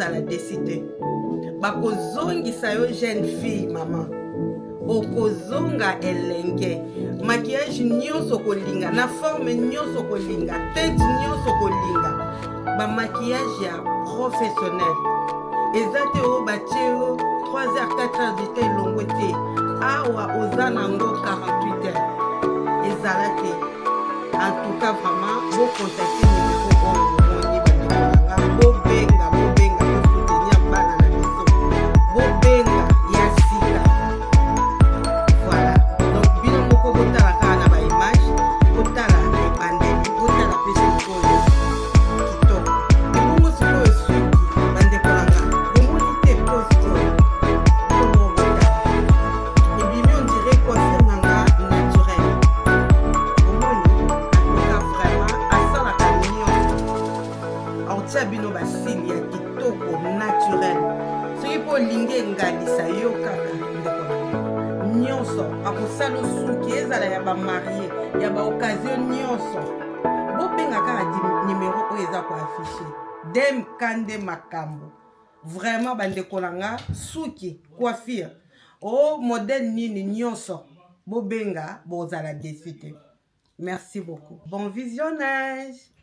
ozala décidé bakozongisa yo jeune fille mama okozonga elenge maquillage nyonso kolinga na forme nyonso kolinga tête nyonso kolinga ba maquillage ya professionnel eza te oyo batie yo 3h 4h du te elongo te awa oza nango 48 heures ezala te en tout cas vraiment bocontacte numéro oyo bomoni bandekolanga bobenga tosoutenir bana na biso bobenga ya sika voilà donc bino moko botala kaka na baimage botala ebandeli botala pese oyo kitoko ebongo sikoyo suki bandekolanga bomoni te poste oyo botala ebimi on dirait coiffure nanga naturel omoni akoka vraiment asalaka nyonso aotia bino basili ya kitoko naturel soki mpo olingi engalisa yo kaka ndekolanga nyonso akosala suki ezala ya bamarie ya baokazio nyonso bobenga kaka nimero oyo eza koafishe dem kande makambo vraiment bandeko na nga suki coiffure o modèle nini nyonso bobenga bozala décidé. Merci beaucoup, bon visionnage.